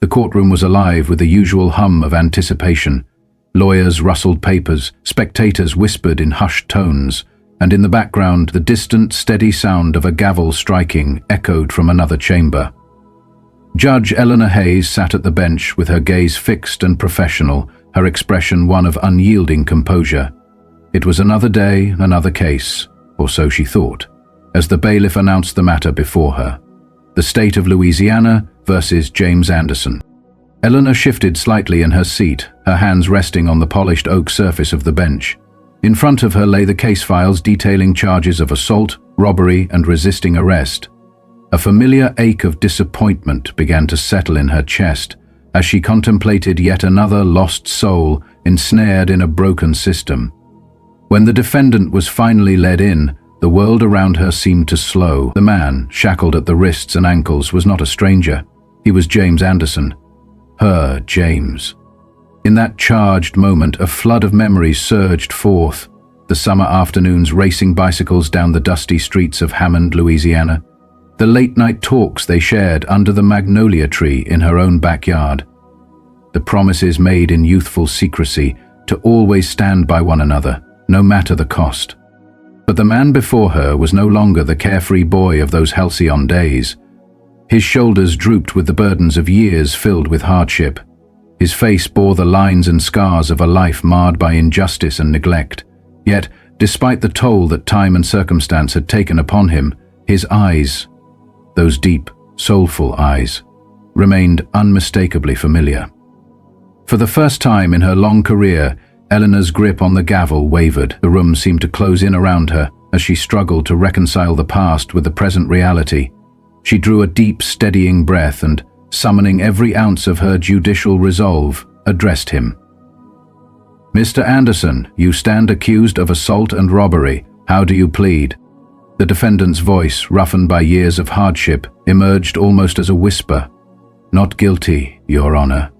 The courtroom was alive with the usual hum of anticipation. Lawyers rustled papers, spectators whispered in hushed tones, and in the background the distant, steady sound of a gavel striking echoed from another chamber. Judge Eleanor Hayes sat at the bench with her gaze fixed and professional, her expression one of unyielding composure. It was another day, another case, or so she thought, as the bailiff announced the matter before her. The state of Louisiana versus James Anderson. Eleanor shifted slightly in her seat, her hands resting on the polished oak surface of the bench. In front of her lay the case files detailing charges of assault, robbery, and resisting arrest. A familiar ache of disappointment began to settle in her chest as she contemplated yet another lost soul ensnared in a broken system. When the defendant was finally led in, the world around her seemed to slow. The man, shackled at the wrists and ankles, was not a stranger. He was James Anderson. Her James. In that charged moment, a flood of memories surged forth. The summer afternoons racing bicycles down the dusty streets of Hammond, Louisiana. The late-night talks they shared under the magnolia tree in her own backyard. The promises made in youthful secrecy to always stand by one another, no matter the cost. But the man before her was no longer the carefree boy of those halcyon days. His shoulders drooped with the burdens of years filled with hardship. His face bore the lines and scars of a life marred by injustice and neglect. Yet, despite the toll that time and circumstance had taken upon him, his eyes, those deep, soulful eyes, remained unmistakably familiar. For the first time in her long career, Eleanor's grip on the gavel wavered. The room seemed to close in around her as she struggled to reconcile the past with the present reality. She drew a deep, steadying breath and, summoning every ounce of her judicial resolve, addressed him. "Mr. Anderson, you stand accused of assault and robbery. How do you plead?" The defendant's voice, roughened by years of hardship, emerged almost as a whisper. "Not guilty, Your Honor."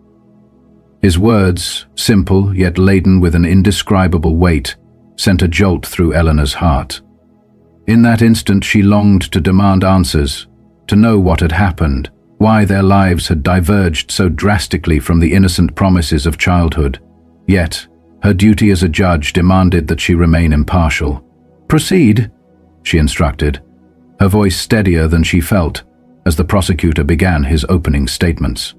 His words, simple yet laden with an indescribable weight, sent a jolt through Eleanor's heart. In that instant she longed to demand answers, to know what had happened, why their lives had diverged so drastically from the innocent promises of childhood. Yet, her duty as a judge demanded that she remain impartial. "Proceed," she instructed, her voice steadier than she felt, as the prosecutor began his opening statements.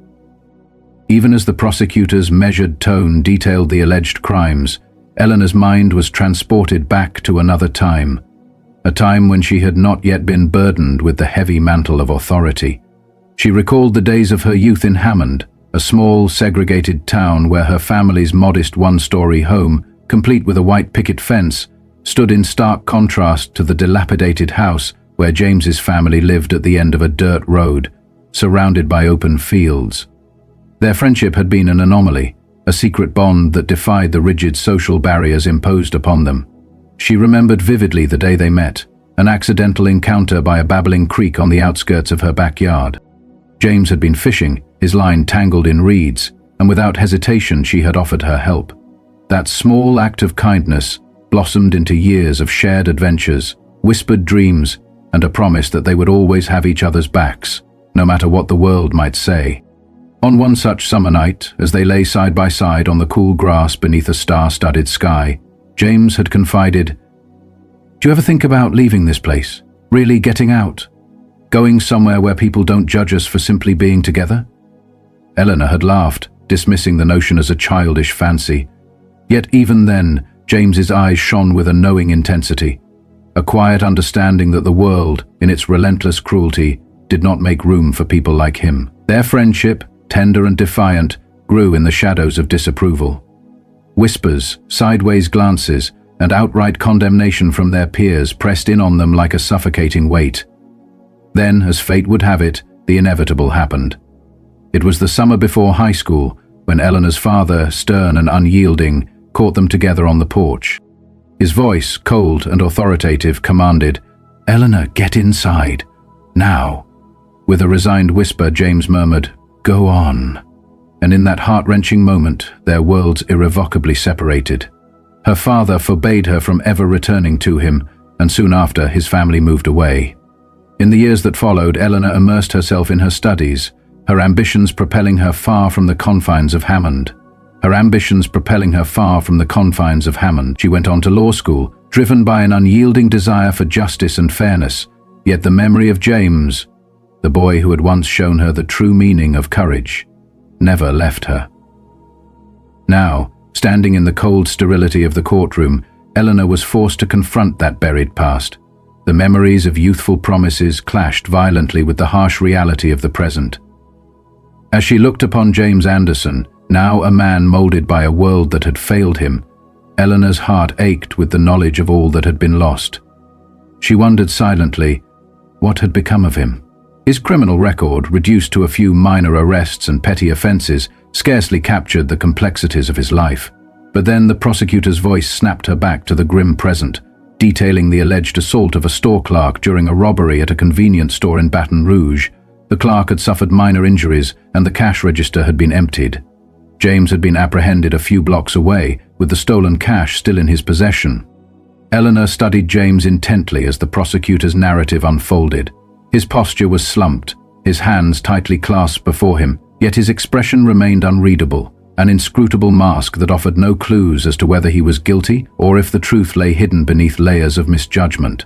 Even as the prosecutor's measured tone detailed the alleged crimes, Eleanor's mind was transported back to another time, a time when she had not yet been burdened with the heavy mantle of authority. She recalled the days of her youth in Hammond, a small, segregated town where her family's modest one-story home, complete with a white picket fence, stood in stark contrast to the dilapidated house where James's family lived at the end of a dirt road, surrounded by open fields. Their friendship had been an anomaly, a secret bond that defied the rigid social barriers imposed upon them. She remembered vividly the day they met, an accidental encounter by a babbling creek on the outskirts of her backyard. James had been fishing, his line tangled in reeds, and without hesitation she had offered her help. That small act of kindness blossomed into years of shared adventures, whispered dreams, and a promise that they would always have each other's backs, no matter what the world might say. On one such summer night, as they lay side by side on the cool grass beneath a star-studded sky, James had confided, "Do you ever think about leaving this place? Really getting out? Going somewhere where people don't judge us for simply being together?" Eleanor had laughed, dismissing the notion as a childish fancy. Yet even then, James's eyes shone with a knowing intensity, a quiet understanding that the world, in its relentless cruelty, did not make room for people like him. Their friendship, tender and defiant, grew in the shadows of disapproval. Whispers, sideways glances, and outright condemnation from their peers pressed in on them like a suffocating weight. Then, as fate would have it, the inevitable happened. It was the summer before high school, when Eleanor's father, stern and unyielding, caught them together on the porch. His voice, cold and authoritative, commanded, "Eleanor, get inside. Now." With a resigned whisper, James murmured, "Go on." And in that heart-wrenching moment, their worlds irrevocably separated. Her father forbade her from ever returning to him, and soon after, his family moved away. In the years that followed, Eleanor immersed herself in her studies, her ambitions propelling her far from the confines of Hammond. Her ambitions propelling her far from the confines of Hammond. She went on to law school, driven by an unyielding desire for justice and fairness, yet the memory of James, the boy who had once shown her the true meaning of courage, never left her. Now, standing in the cold sterility of the courtroom, Eleanor was forced to confront that buried past. The memories of youthful promises clashed violently with the harsh reality of the present. As she looked upon James Anderson, now a man molded by a world that had failed him, Eleanor's heart ached with the knowledge of all that had been lost. She wondered silently what had become of him. His criminal record, reduced to a few minor arrests and petty offenses, scarcely captured the complexities of his life. But then the prosecutor's voice snapped her back to the grim present, detailing the alleged assault of a store clerk during a robbery at a convenience store in Baton Rouge. The clerk had suffered minor injuries and the cash register had been emptied. James had been apprehended a few blocks away, with the stolen cash still in his possession. Eleanor studied James intently as the prosecutor's narrative unfolded. His posture was slumped, his hands tightly clasped before him, yet his expression remained unreadable, an inscrutable mask that offered no clues as to whether he was guilty or if the truth lay hidden beneath layers of misjudgment.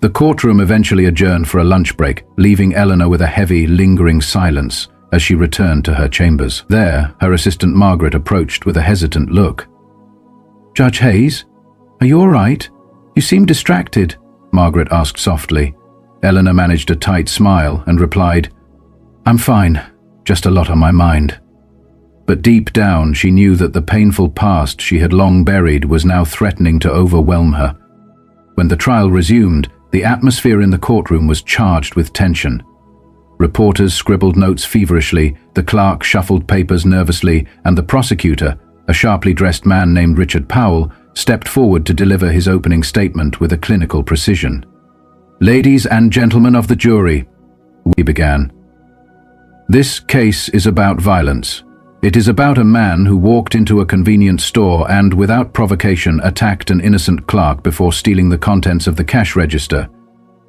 The courtroom eventually adjourned for a lunch break, leaving Eleanor with a heavy, lingering silence as she returned to her chambers. There, her assistant Margaret approached with a hesitant look. "Judge Hayes, are you all right? You seem distracted," Margaret asked softly. Eleanor managed a tight smile and replied, "I'm fine, just a lot on my mind." But deep down, she knew that the painful past she had long buried was now threatening to overwhelm her. When the trial resumed, the atmosphere in the courtroom was charged with tension. Reporters scribbled notes feverishly, the clerk shuffled papers nervously, and the prosecutor, a sharply dressed man named Richard Powell, stepped forward to deliver his opening statement with a clinical precision. "Ladies and gentlemen of the jury," he began, "this case is about violence. It is about a man who walked into a convenience store and, without provocation, attacked an innocent clerk before stealing the contents of the cash register.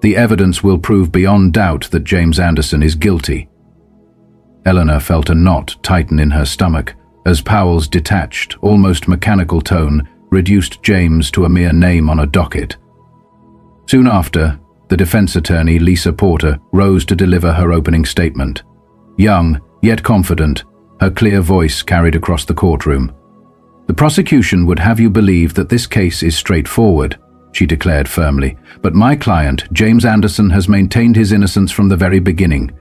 The evidence will prove beyond doubt that James Anderson is guilty." Eleanor felt a knot tighten in her stomach as Powell's detached, almost mechanical tone reduced James to a mere name on a docket. Soon after, the defense attorney, Lisa Porter, rose to deliver her opening statement. Young, yet confident, her clear voice carried across the courtroom. "The prosecution would have you believe that this case is straightforward," she declared firmly, "but my client, James Anderson, has maintained his innocence from the very beginning.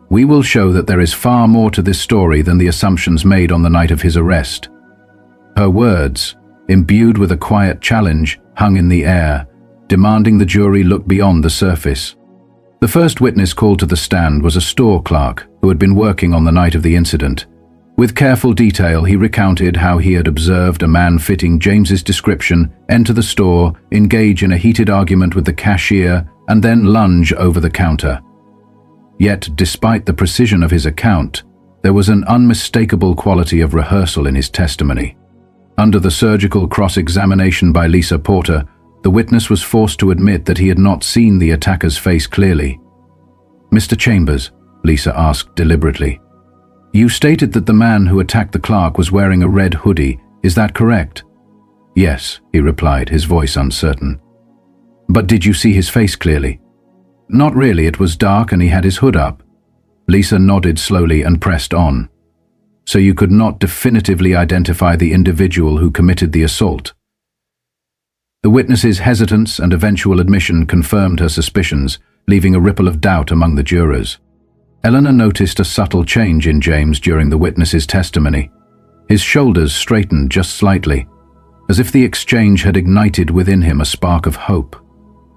We will show that there is far more to this story than the assumptions made on the night of his arrest." Her words, imbued with a quiet challenge, hung in the air, demanding the jury look beyond the surface. The first witness called to the stand was a store clerk who had been working on the night of the incident. With careful detail, he recounted how he had observed a man fitting James's description enter the store, engage in a heated argument with the cashier, and then lunge over the counter. Yet, despite the precision of his account, there was an unmistakable quality of rehearsal in his testimony. Under the surgical cross-examination by Lisa Porter, the witness was forced to admit that he had not seen the attacker's face clearly. "Mr. Chambers," Lisa asked deliberately, "you stated that the man who attacked the clerk was wearing a red hoodie. Is that correct?" "Yes," he replied, his voice uncertain. "But did you see his face clearly?" "Not really, it was dark and he had his hood up." Lisa nodded slowly and pressed on. "So you could not definitively identify the individual who committed the assault?" The witness's hesitance and eventual admission confirmed her suspicions, leaving a ripple of doubt among the jurors. Eleanor noticed a subtle change in James during the witness's testimony. His shoulders straightened just slightly, as if the exchange had ignited within him a spark of hope.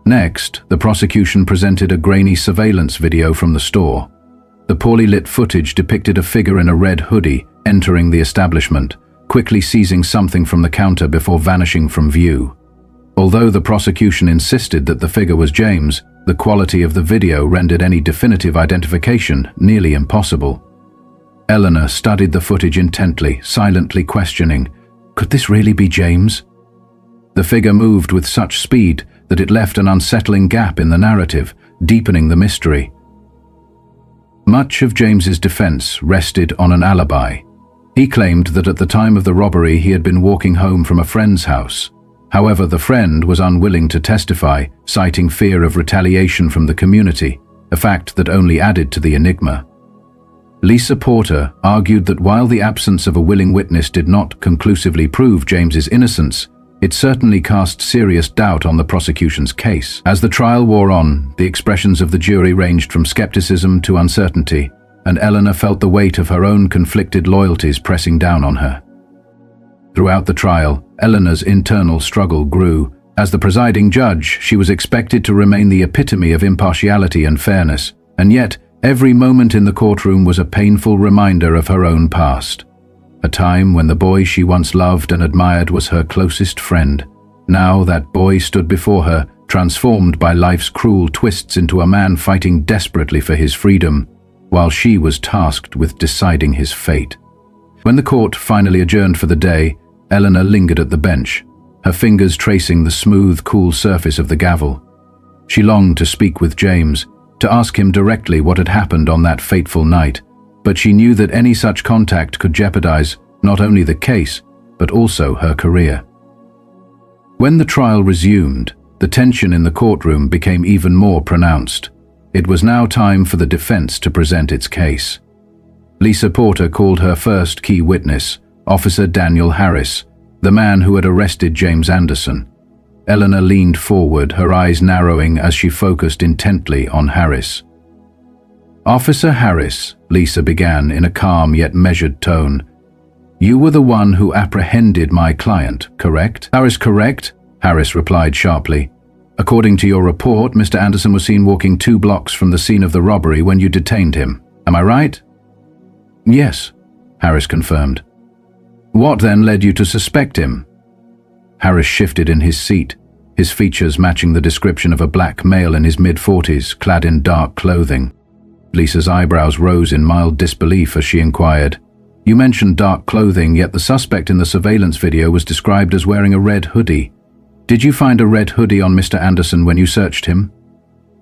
Next, the prosecution presented a grainy surveillance video from the store. The poorly lit footage depicted a figure in a red hoodie entering the establishment, quickly seizing something from the counter before vanishing from view. Although the prosecution insisted that the figure was James, the quality of the video rendered any definitive identification nearly impossible. Eleanor studied the footage intently, silently questioning, could this really be James? The figure moved with such speed that it left an unsettling gap in the narrative, deepening the mystery. Much of James's defense rested on an alibi. He claimed that at the time of the robbery he had been walking home from a friend's house. However, the friend was unwilling to testify, citing fear of retaliation from the community, a fact that only added to the enigma. Lisa Porter argued that while the absence of a willing witness did not conclusively prove James's innocence, it certainly cast serious doubt on the prosecution's case. As the trial wore on, the expressions of the jury ranged from skepticism to uncertainty, and Eleanor felt the weight of her own conflicted loyalties pressing down on her. Throughout the trial, Eleanor's internal struggle grew. As the presiding judge, she was expected to remain the epitome of impartiality and fairness, and yet every moment in the courtroom was a painful reminder of her own past. A time when the boy she once loved and admired was her closest friend. Now that boy stood before her, transformed by life's cruel twists into a man fighting desperately for his freedom, while she was tasked with deciding his fate. When the court finally adjourned for the day, Eleanor lingered at the bench, her fingers tracing the smooth, cool surface of the gavel. She longed to speak with James, to ask him directly what had happened on that fateful night, but she knew that any such contact could jeopardize not only the case, but also her career. When the trial resumed, the tension in the courtroom became even more pronounced. It was now time for the defense to present its case. Lisa Porter called her first key witness, Officer Daniel Harris, the man who had arrested James Anderson. Eleanor leaned forward, her eyes narrowing as she focused intently on Harris. "Officer Harris," Lisa began in a calm yet measured tone, "you were the one who apprehended my client, correct?" "Harris, correct," Harris replied sharply. "According to your report, Mr. Anderson was seen walking 2 blocks from the scene of the robbery when you detained him. Am I right?" "Yes," Harris confirmed. "What then led you to suspect him?" Harris shifted in his seat, his features matching the description of a black male in his mid-40s, clad in dark clothing. Lisa's eyebrows rose in mild disbelief as she inquired, "You mentioned dark clothing, yet the suspect in the surveillance video was described as wearing a red hoodie. Did you find a red hoodie on Mr. Anderson when you searched him?"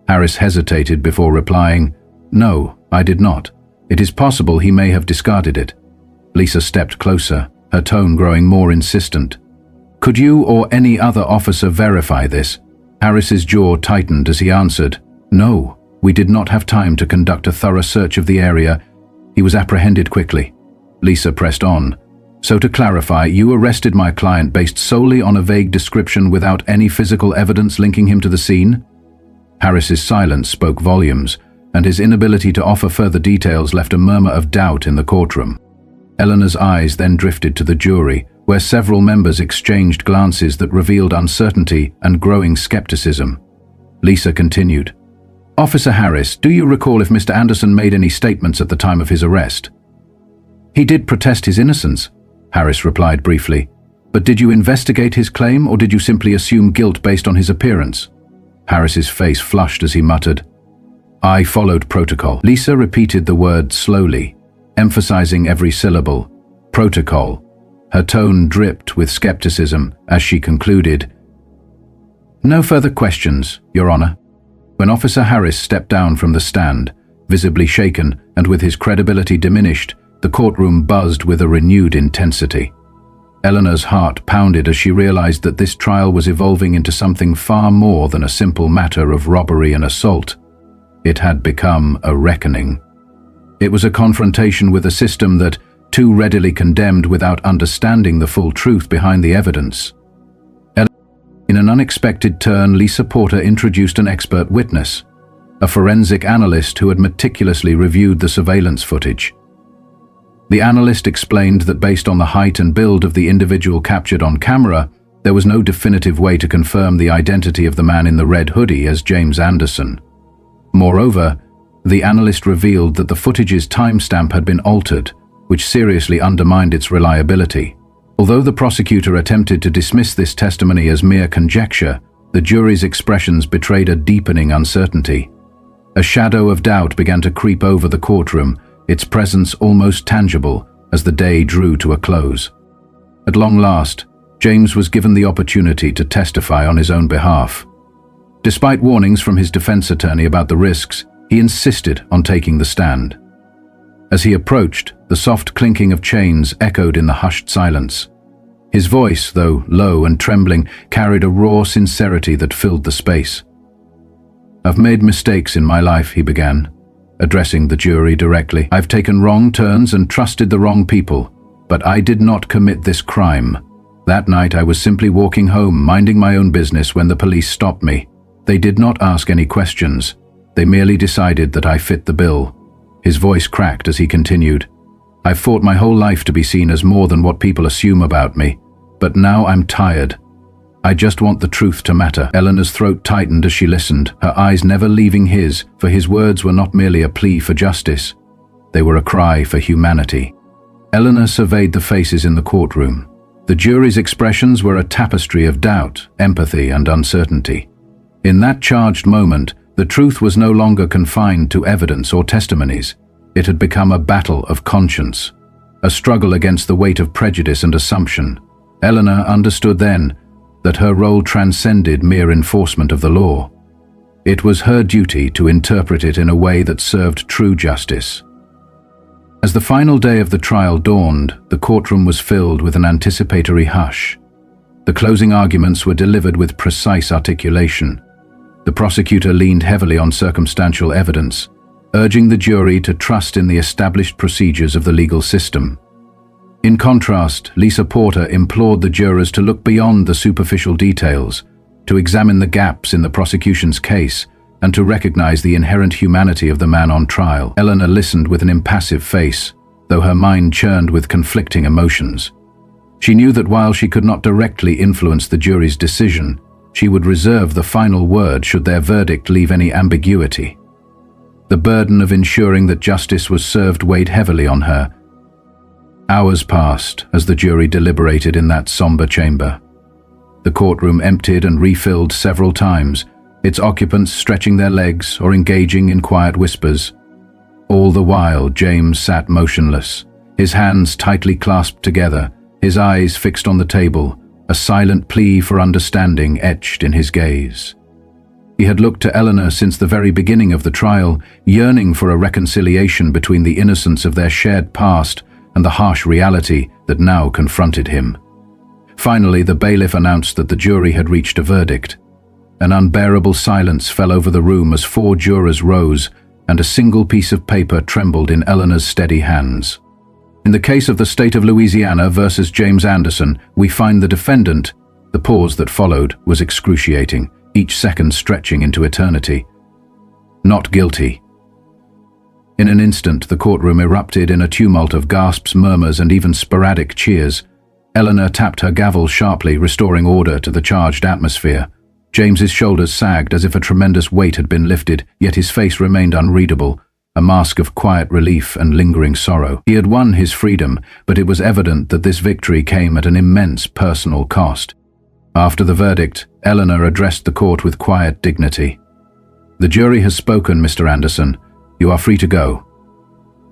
Harris hesitated before replying, "No, I did not. It is possible he may have discarded it." Lisa stepped closer, her tone growing more insistent. "Could you or any other officer verify this?" Harris's jaw tightened as he answered, "No, we did not have time to conduct a thorough search of the area. He was apprehended quickly." Lisa pressed on. "So to clarify, you arrested my client based solely on a vague description without any physical evidence linking him to the scene?" Harris's silence spoke volumes, and his inability to offer further details left a murmur of doubt in the courtroom. Eleanor's eyes then drifted to the jury, where several members exchanged glances that revealed uncertainty and growing skepticism. Lisa continued, "Officer Harris, do you recall if Mr. Anderson made any statements at the time of his arrest?" "He did protest his innocence," Harris replied briefly. "But did you investigate his claim, or did you simply assume guilt based on his appearance?" Harris's face flushed as he muttered, "I followed protocol." Lisa repeated the word slowly, emphasizing every syllable. "Protocol." Her tone dripped with skepticism as she concluded, "No further questions, Your Honor." When Officer Harris stepped down from the stand, visibly shaken and with his credibility diminished, the courtroom buzzed with a renewed intensity. Eleanor's heart pounded as she realized that this trial was evolving into something far more than a simple matter of robbery and assault. It had become a reckoning. It was a confrontation with a system that too readily condemned without understanding the full truth behind the evidence. In an unexpected turn, Lisa Porter introduced an expert witness, a forensic analyst who had meticulously reviewed the surveillance footage. The analyst explained that based on the height and build of the individual captured on camera, there was no definitive way to confirm the identity of the man in the red hoodie as James Anderson. Moreover, the analyst revealed that the footage's timestamp had been altered, which seriously undermined its reliability. Although the prosecutor attempted to dismiss this testimony as mere conjecture, the jury's expressions betrayed a deepening uncertainty. A shadow of doubt began to creep over the courtroom, its presence almost tangible as the day drew to a close. At long last, James was given the opportunity to testify on his own behalf. Despite warnings from his defense attorney about the risks, he He insisted on taking the stand. As he approached, the soft clinking of chains echoed in the hushed silence. His voice, though low and trembling, carried a raw sincerity that filled the space. "I've made mistakes in my life," he began, addressing the jury directly. "I've taken wrong turns and trusted the wrong people, but I did not commit this crime. That night I was simply walking home, minding my own business when the police stopped me. They did not ask any questions. They merely decided that I fit the bill." His voice cracked as he continued. "I've fought my whole life to be seen as more than what people assume about me, but now I'm tired. I just want the truth to matter." Eleanor's throat tightened as she listened, her eyes never leaving his, for his words were not merely a plea for justice. They were a cry for humanity. Eleanor surveyed the faces in the courtroom. The jury's expressions were a tapestry of doubt, empathy, and uncertainty. In that charged moment, the truth was no longer confined to evidence or testimonies. It had become a battle of conscience, a struggle against the weight of prejudice and assumption. Eleanor understood then that her role transcended mere enforcement of the law. It was her duty to interpret it in a way that served true justice. As the final day of the trial dawned, the courtroom was filled with an anticipatory hush. The closing arguments were delivered with precise articulation. The prosecutor leaned heavily on circumstantial evidence, urging the jury to trust in the established procedures of the legal system. In contrast, Lisa Porter implored the jurors to look beyond the superficial details, to examine the gaps in the prosecution's case, and to recognize the inherent humanity of the man on trial. Eleanor listened with an impassive face, though her mind churned with conflicting emotions. She knew that while she could not directly influence the jury's decision, she would reserve the final word should their verdict leave any ambiguity. The burden of ensuring that justice was served weighed heavily on her. Hours passed as the jury deliberated in that somber chamber. The courtroom emptied and refilled several times, its occupants stretching their legs or engaging in quiet whispers. All the while, James sat motionless, his hands tightly clasped together, his eyes fixed on the table, a silent plea for understanding etched in his gaze. He had looked to Eleanor since the very beginning of the trial, yearning for a reconciliation between the innocence of their shared past and the harsh reality that now confronted him. Finally, the bailiff announced that the jury had reached a verdict. An unbearable silence fell over the room as 4 jurors rose, and a single piece of paper trembled in Eleanor's steady hands. In the case of the state of Louisiana versus James Anderson, we find the defendant. The pause that followed was excruciating, each second stretching into eternity. Not guilty. In an instant, the courtroom erupted in a tumult of gasps, murmurs, and even sporadic cheers. Eleanor tapped her gavel sharply, restoring order to the charged atmosphere. James's shoulders sagged as if a tremendous weight had been lifted, yet his face remained unreadable, a mask of quiet relief and lingering sorrow. He had won his freedom, but it was evident that this victory came at an immense personal cost. After the verdict, Eleanor addressed the court with quiet dignity. "The jury has spoken, Mr. Anderson. You are free to go."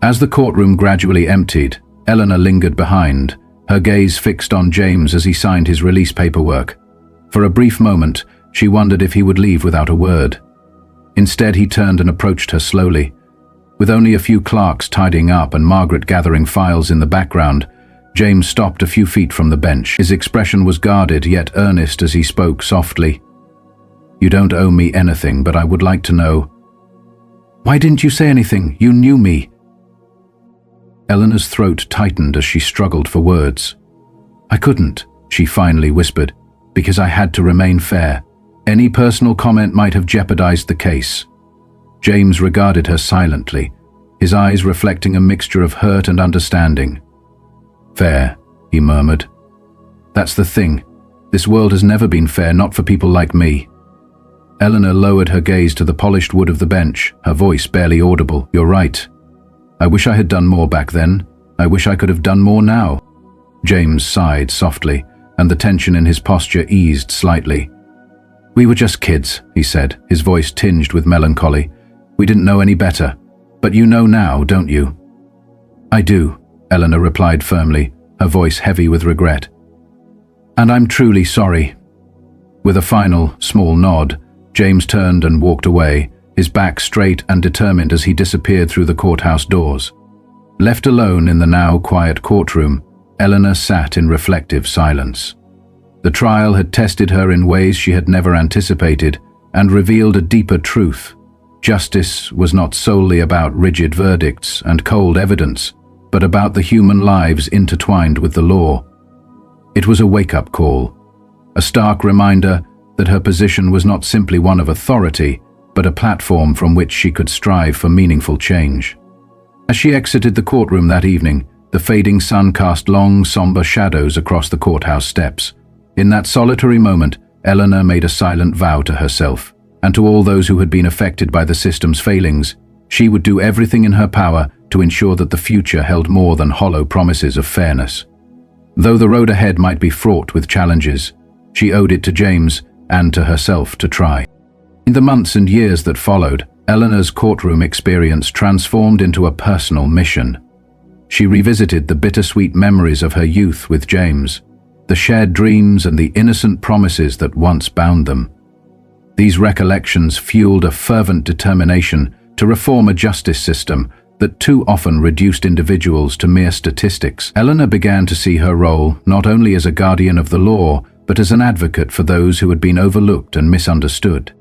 As the courtroom gradually emptied, Eleanor lingered behind, her gaze fixed on James as he signed his release paperwork. For a brief moment, she wondered if he would leave without a word. Instead, he turned and approached her slowly. With only a few clerks tidying up and Margaret gathering files in the background, James stopped a few feet from the bench. His expression was guarded yet earnest as he spoke softly. "You don't owe me anything, but I would like to know." "Why didn't you say anything? You knew me." Eleanor's throat tightened as she struggled for words. "I couldn't," she finally whispered, "because I had to remain fair. Any personal comment might have jeopardized the case." James regarded her silently, his eyes reflecting a mixture of hurt and understanding. "Fair," he murmured. "That's the thing. This world has never been fair, not for people like me." Eleanor lowered her gaze to the polished wood of the bench, her voice barely audible. "You're right. I wish I had done more back then. I wish I could have done more now." James sighed softly, and the tension in his posture eased slightly. "We were just kids," he said, his voice tinged with melancholy. "We didn't know any better. But you know now, don't you?" "I do," Eleanor replied firmly, her voice heavy with regret. "And I'm truly sorry." With a final, small nod, James turned and walked away, his back straight and determined as he disappeared through the courthouse doors. Left alone in the now quiet courtroom, Eleanor sat in reflective silence. The trial had tested her in ways she had never anticipated and revealed a deeper truth. Justice was not solely about rigid verdicts and cold evidence, but about the human lives intertwined with the law. It was a wake-up call, a stark reminder that her position was not simply one of authority, but a platform from which she could strive for meaningful change. As she exited the courtroom that evening, the fading sun cast long, somber shadows across the courthouse steps. In that solitary moment, Eleanor made a silent vow to herself, and to all those who had been affected by the system's failings. She would do everything in her power to ensure that the future held more than hollow promises of fairness. Though the road ahead might be fraught with challenges, she owed it to James and to herself to try. In the months and years that followed, Eleanor's courtroom experience transformed into a personal mission. She revisited the bittersweet memories of her youth with James, the shared dreams and the innocent promises that once bound them. These recollections fueled a fervent determination to reform a justice system that too often reduced individuals to mere statistics. Eleanor began to see her role not only as a guardian of the law, but as an advocate for those who had been overlooked and misunderstood.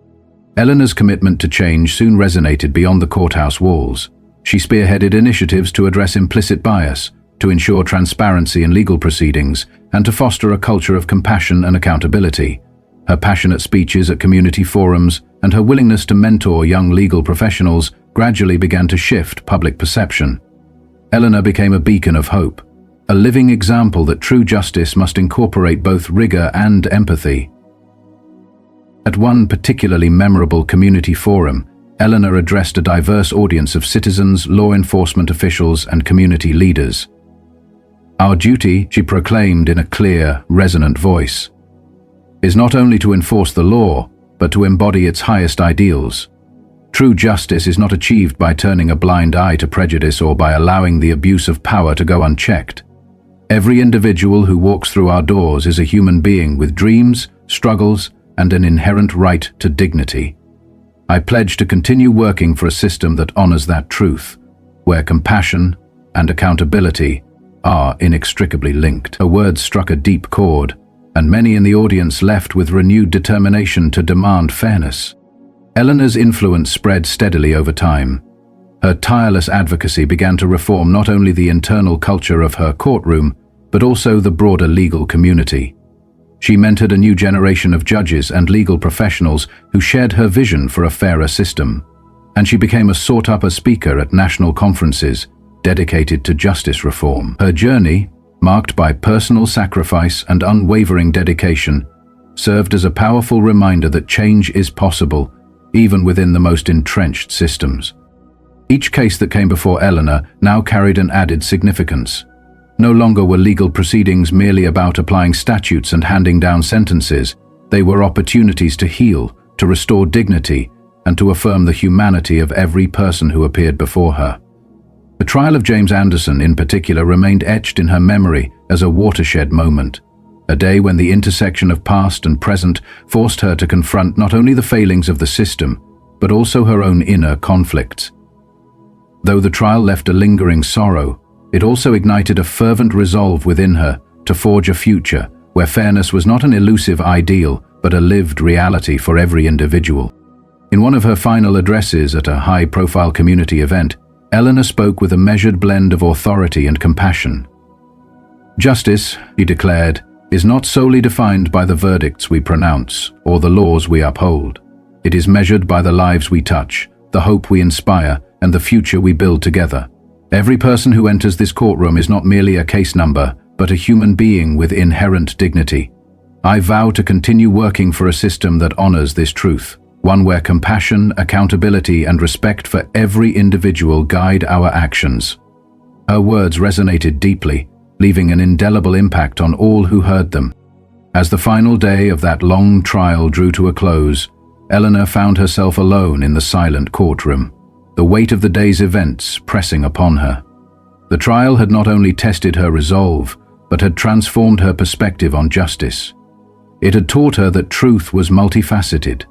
Eleanor's commitment to change soon resonated beyond the courthouse walls. She spearheaded initiatives to address implicit bias, to ensure transparency in legal proceedings, and to foster a culture of compassion and accountability. Her passionate speeches at community forums and her willingness to mentor young legal professionals gradually began to shift public perception. Eleanor became a beacon of hope, a living example that true justice must incorporate both rigor and empathy. At one particularly memorable community forum, Eleanor addressed a diverse audience of citizens, law enforcement officials, and community leaders. "Our duty," she proclaimed in a clear, resonant voice, "is not only to enforce the law, but to embody its highest ideals. True justice is not achieved by turning a blind eye to prejudice or by allowing the abuse of power to go unchecked. Every individual who walks through our doors is a human being with dreams, struggles, and an inherent right to dignity. I pledge to continue working for a system that honors that truth, where compassion and accountability are inextricably linked." Her words struck a deep chord, and many in the audience left with renewed determination to demand fairness. Eleanor's influence spread steadily over time. Her tireless advocacy began to reform not only the internal culture of her courtroom, but also the broader legal community. She mentored a new generation of judges and legal professionals who shared her vision for a fairer system, and she became a sought-after speaker at national conferences dedicated to justice reform. Her journey, marked by personal sacrifice and unwavering dedication, served as a powerful reminder that change is possible, even within the most entrenched systems. Each case that came before Eleanor now carried an added significance. No longer were legal proceedings merely about applying statutes and handing down sentences. They were opportunities to heal, to restore dignity, and to affirm the humanity of every person who appeared before her. The trial of James Anderson in particular remained etched in her memory as a watershed moment, a day when the intersection of past and present forced her to confront not only the failings of the system, but also her own inner conflicts. Though the trial left a lingering sorrow, it also ignited a fervent resolve within her to forge a future where fairness was not an elusive ideal, but a lived reality for every individual. In one of her final addresses at a high-profile community event, Eleanor spoke with a measured blend of authority and compassion. "Justice," she declared, "is not solely defined by the verdicts we pronounce or the laws we uphold. It is measured by the lives we touch, the hope we inspire, and the future we build together. Every person who enters this courtroom is not merely a case number, but a human being with inherent dignity. I vow to continue working for a system that honors this truth, one where compassion, accountability, and respect for every individual guide our actions." Her words resonated deeply, leaving an indelible impact on all who heard them. As the final day of that long trial drew to a close, Eleanor found herself alone in the silent courtroom, the weight of the day's events pressing upon her. The trial had not only tested her resolve, but had transformed her perspective on justice. It had taught her that truth was multifaceted,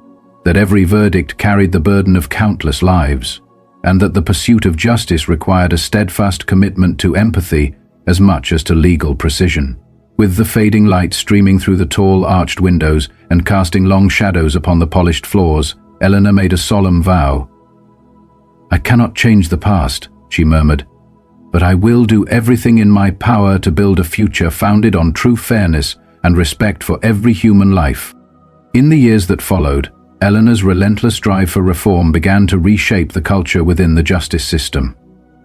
that every verdict carried the burden of countless lives, and that the pursuit of justice required a steadfast commitment to empathy as much as to legal precision. With the fading light streaming through the tall arched windows and casting long shadows upon the polished floors, Eleanor made a solemn vow. "I cannot change the past," she murmured, "but I will do everything in my power to build a future founded on true fairness and respect for every human life." In the years that followed, Eleanor's relentless drive for reform began to reshape the culture within the justice system.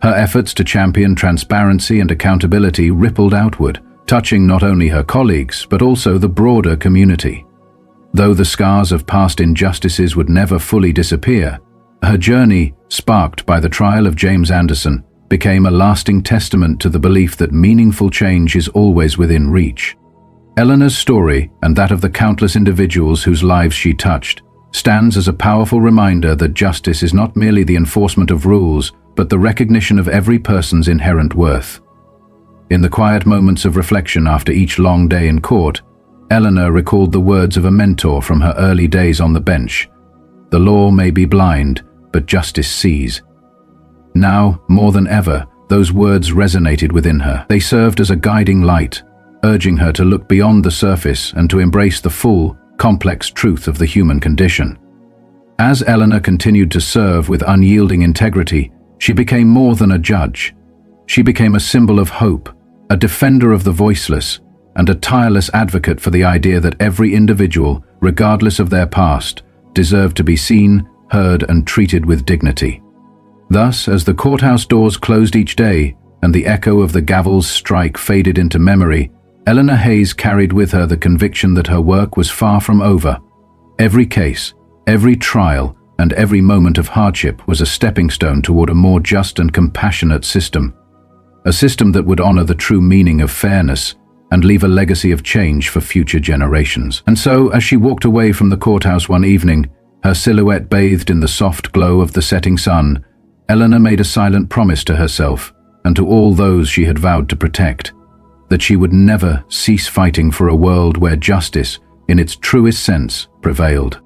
Her efforts to champion transparency and accountability rippled outward, touching not only her colleagues but also the broader community. Though the scars of past injustices would never fully disappear, her journey, sparked by the trial of James Anderson, became a lasting testament to the belief that meaningful change is always within reach. Eleanor's story, and that of the countless individuals whose lives she touched, stands as a powerful reminder that justice is not merely the enforcement of rules, but the recognition of every person's inherent worth. In the quiet moments of reflection after each long day in court, Eleanor recalled the words of a mentor from her early days on the bench. "The law may be blind, but justice sees." Now, more than ever, those words resonated within her. They served as a guiding light, urging her to look beyond the surface and to embrace the full, complex truth of the human condition. As Eleanor continued to serve with unyielding integrity, she became more than a judge. She became a symbol of hope, a defender of the voiceless, and a tireless advocate for the idea that every individual, regardless of their past, deserved to be seen, heard, and treated with dignity. Thus, as the courthouse doors closed each day and the echo of the gavel's strike faded into memory, Eleanor Hayes carried with her the conviction that her work was far from over. Every case, every trial, and every moment of hardship was a stepping stone toward a more just and compassionate system. A system that would honor the true meaning of fairness and leave a legacy of change for future generations. And so, as she walked away from the courthouse one evening, her silhouette bathed in the soft glow of the setting sun, Eleanor made a silent promise to herself and to all those she had vowed to protect, that she would never cease fighting for a world where justice, in its truest sense, prevailed.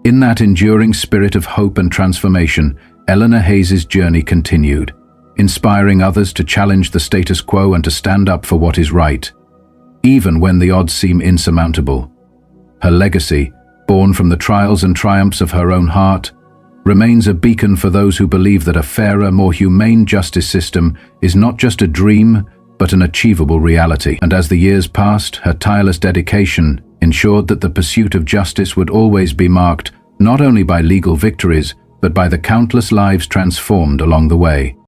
In that enduring spirit of hope and transformation, Eleanor Hayes' journey continued, inspiring others to challenge the status quo and to stand up for what is right, even when the odds seem insurmountable. Her legacy, born from the trials and triumphs of her own heart, remains a beacon for those who believe that a fairer, more humane justice system is not just a dream, but an achievable reality. And as the years passed, her tireless dedication ensured that the pursuit of justice would always be marked not only by legal victories, but by the countless lives transformed along the way.